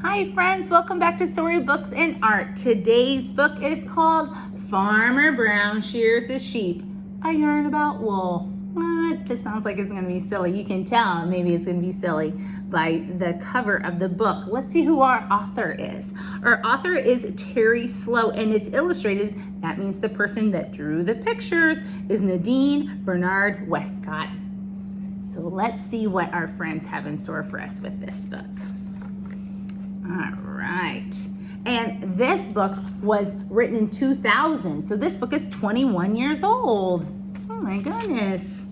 Hi friends, welcome back to Storybooks and Art. Today's book is called Farmer Brown Shears His Sheep, a yarn about wool. What? This sounds like it's going to be silly. You can tell maybe it's going to be silly by the cover of the book. Let's see who our author is. Our author is Terry Slow and it's illustrated. That means the person that drew the pictures is Nadine Bernard Westcott. So let's see what our friends have in store for us with this book. All right. And this book was written in 2000. So this book is 21 years old. Oh my goodness.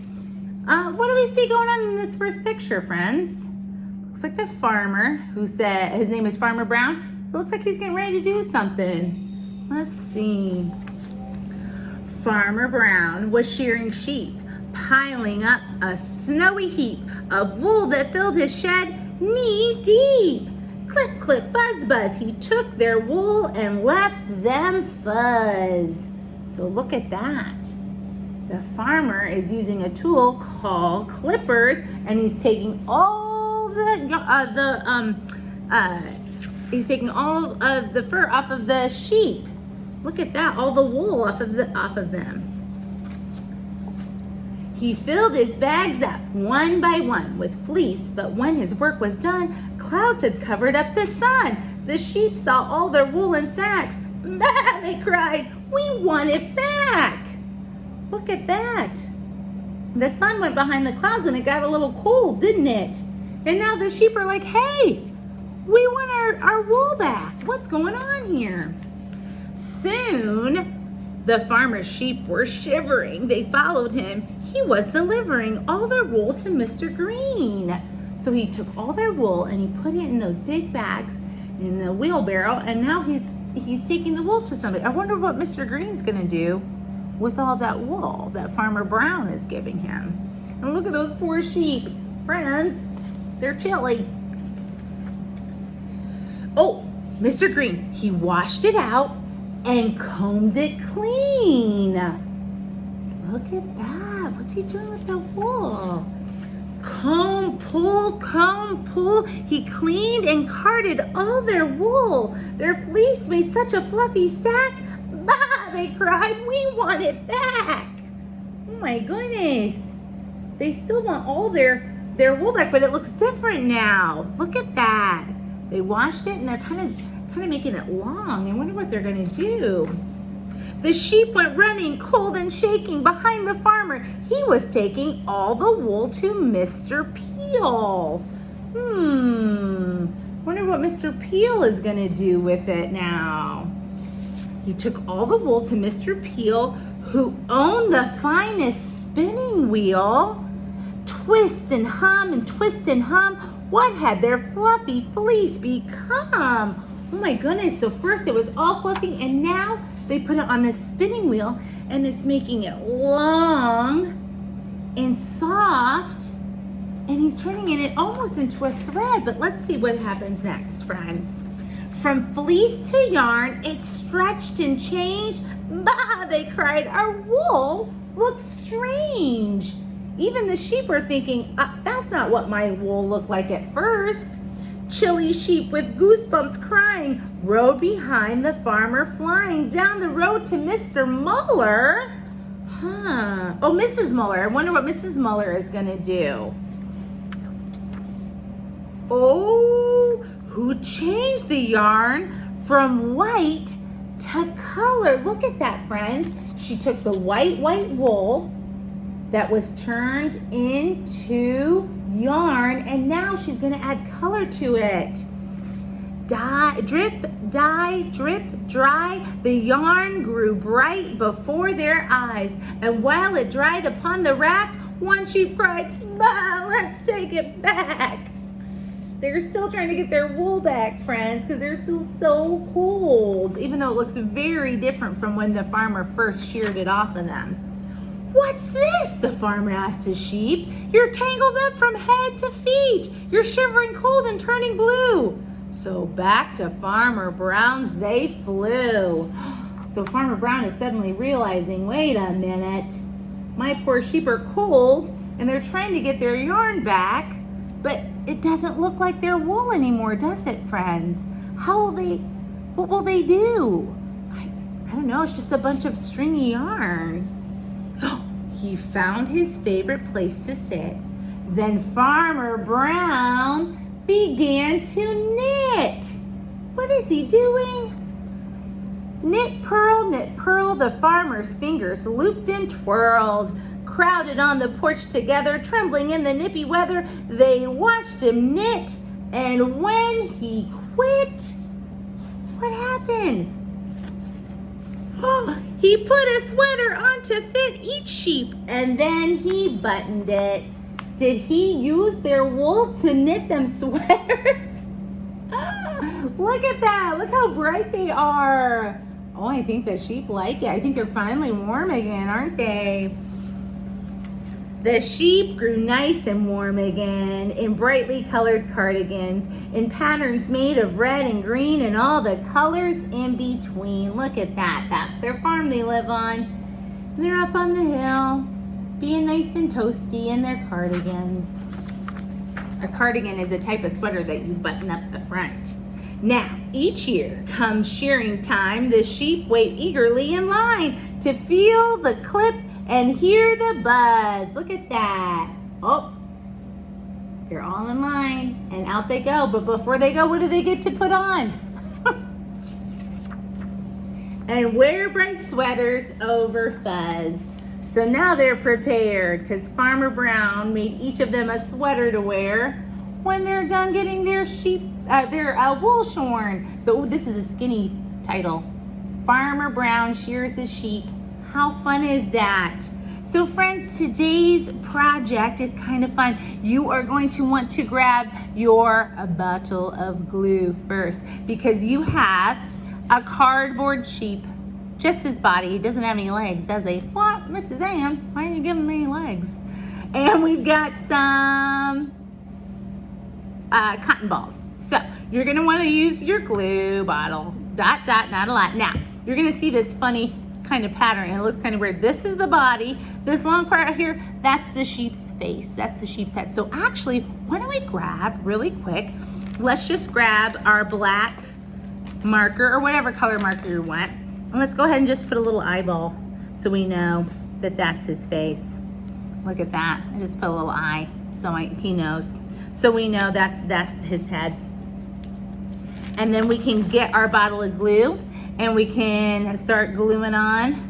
What do we see going on in this first picture, friends? Looks like the farmer who said his name is Farmer Brown. It looks like he's getting ready to do something. Let's see. Farmer Brown was shearing sheep, piling up a snowy heap of wool that filled his shed knee deep. Clip, clip, buzz, buzz, he took their wool and left them fuzz. So look at that. The farmer is using a tool called clippers, and he's taking all of the fur off of the sheep. Look at that, all the wool off of them. He filled his bags up one by one with fleece, but when his work was done, clouds had covered up the sun. The sheep saw all their wool in sacks. Bah, they cried, we want it back. Look at that. The sun went behind the clouds and it got a little cold, didn't it? And now the sheep are like, hey, we want our wool back. What's going on here? Soon, the farmer's sheep were shivering. They followed him. He was delivering all their wool to Mr. Green. So he took all their wool and he put it in those big bags in the wheelbarrow, and now he's taking the wool to somebody. I wonder what Mr. Green's gonna do with all that wool that Farmer Brown is giving him. And look at those poor sheep. Friends, they're chilly. Oh, Mr. Green, he washed it out and combed it clean. Look at that. What's he doing with the wool? Comb, pull. He cleaned and carded all their wool. Their fleece made such a fluffy stack. Bah, they cried, we want it back. Oh my goodness. They still want all their wool back, but it looks different now. Look at that. They washed it and they're kind of making it long. I wonder what they're gonna do. The sheep went running, cold and shaking, behind the farmer. He was taking all the wool to Mr. Peel. Wonder what Mr. Peel is gonna do with it now. He took all the wool to Mr. Peel, who owned the finest spinning wheel. Twist and hum and twist and hum. What had their fluffy fleece become? Oh my goodness, so first it was all fluffy and now they put it on the spinning wheel and it's making it long and soft, and he's turning it almost into a thread. But let's see what happens next, friends. From fleece to yarn, it stretched and changed. Bah, they cried, our wool looks strange. Even the sheep are thinking, that's not what my wool looked like at first. Chilly sheep with goosebumps crying rode behind the farmer, flying down the road to Mr. Muller. Oh, Mrs. Muller. I wonder what Mrs. Muller is gonna do. Oh, who changed the yarn from white to color. Look at that, friends. She took the white wool that was turned into yarn, and now she's gonna add color to it. Dye, drip, dry. The yarn grew bright before their eyes, and while it dried upon the rack, one sheep cried, bah, let's take it back. They're still trying to get their wool back, friends, because they're still so cold, even though it looks very different from when the farmer first sheared it off of them. What's this? The farmer asked his sheep. You're tangled up from head to feet. You're shivering cold and turning blue. So back to Farmer Brown's they flew. So Farmer Brown is suddenly realizing, wait a minute, my poor sheep are cold and they're trying to get their yarn back, but it doesn't look like they're wool anymore, does it, friends? What will they do? I don't know, it's just a bunch of stringy yarn. He found his favorite place to sit. Then Farmer Brown began to knit. What is he doing? Knit, purl, the farmer's fingers looped and twirled. Crowded on the porch together, trembling in the nippy weather, they watched him knit, and when he quit, what happened? He put a sweater on to fit each sheep, and then he buttoned it. Did he use their wool to knit them sweaters? Look at that. Look how bright they are. Oh, I think the sheep like it. I think they're finally warm again, aren't they? The sheep grew nice and warm again in brightly colored cardigans, in patterns made of red and green and all the colors in between. Look at that. That's their farm they live on. They're up on the hill, being nice and toasty in their cardigans. A cardigan is a type of sweater that you button up the front. Now, each year comes shearing time, the sheep wait eagerly in line to feel the clip and hear the buzz. Look at that. Oh, they're all in line and out they go. But before they go, what do they get to put on? And wear bright sweaters over fuzz. So now they're prepared because Farmer Brown made each of them a sweater to wear when they're done getting their wool shorn. So this is a skinny title. Farmer Brown shears his sheep. How fun is that? So friends, today's project is kind of fun. You are going to want to grab your bottle of glue first because you have a cardboard sheep, just his body. He doesn't have any legs, does he? What, Mrs. Ann? Why are you giving me any legs? And we've got some cotton balls. So you're gonna wanna use your glue bottle. Dot, dot, not a lot. Now, you're gonna see this funny kind of pattern. It looks kind of weird. This is the body. This long part right here, that's the sheep's face. That's the sheep's head. So actually, why don't we grab really quick, let's just grab our black marker or whatever color marker you want. And let's go ahead and just put a little eyeball so we know that that's his face. Look at that. I just put a little eye so he knows. So we know that's his head. And then we can get our bottle of glue and we can start gluing on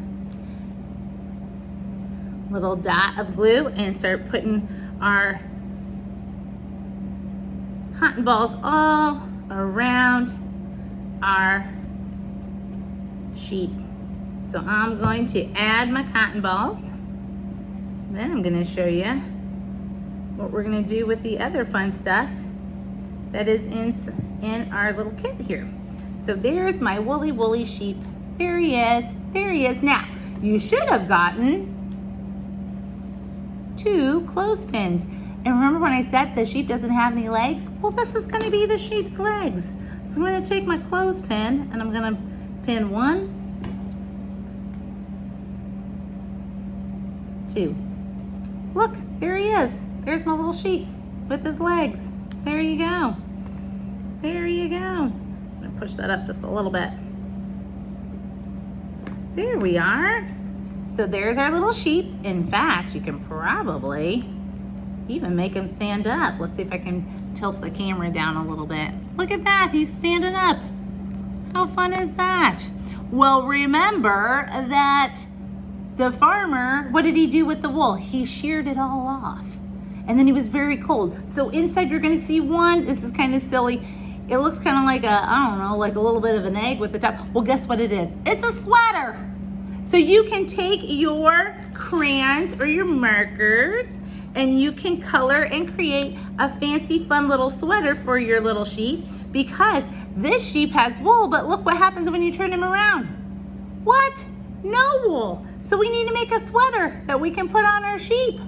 little dot of glue and start putting our cotton balls all around our sheep. So I'm going to add my cotton balls. Then I'm going to show you what we're going to do with the other fun stuff that is in our little kit here. So there's my woolly sheep. There he is. There he is. Now, you should have gotten 2 clothespins. And remember when I said the sheep doesn't have any legs? Well, this is going to be the sheep's legs. So I'm going to take my clothespin and I'm going to pin 1, 2. Look, there he is. There's my little sheep with his legs. There you go. There you go. I'm going to push that up just a little bit. There we are. So there's our little sheep. In fact, you can probably even make him stand up. Let's see if I can tilt the camera down a little bit. Look at that, he's standing up. How fun is that? Well, remember that the farmer, what did he do with the wool? He sheared it all off. And then he was very cold. So inside you're gonna see one, this is kind of silly. It looks kind of like I don't know, like a little bit of an egg with the top. Well, guess what it is? It's a sweater. So you can take your crayons or your markers and you can color and create a fancy fun little sweater for your little sheep because this sheep has wool, but look what happens when you turn him around. What? No wool. So we need to make a sweater that we can put on our sheep.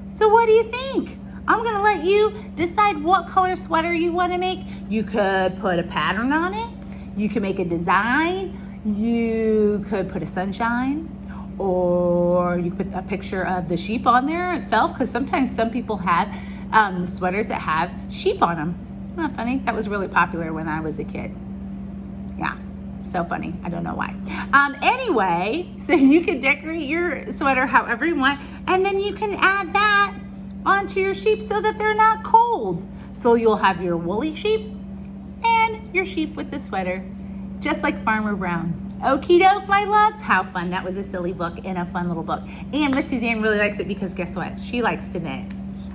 So what do you think? I'm gonna let you decide what color sweater you wanna make. You could put a pattern on it. You could make a design. You could put a sunshine, or you could put a picture of the sheep on there itself, because sometimes some people have sweaters that have sheep on them. Isn't that funny? That was really popular when I was a kid. Yeah, so funny. I don't know why. Anyway, so you can decorate your sweater however you want, and then you can add that onto your sheep so that they're not cold. So you'll have your woolly sheep and your sheep with the sweater, just like Farmer Brown. Okie doke, my loves. How fun. That was a silly book and a fun little book. And Miss Suzanne really likes it because guess what? She likes to knit.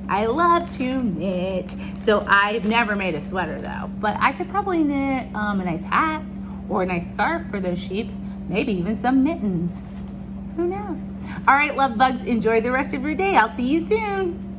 I love to knit. So I've never made a sweater though, but I could probably knit a nice hat or a nice scarf for those sheep, maybe even some mittens. Who knows? All right, love bugs, enjoy the rest of your day. I'll see you soon.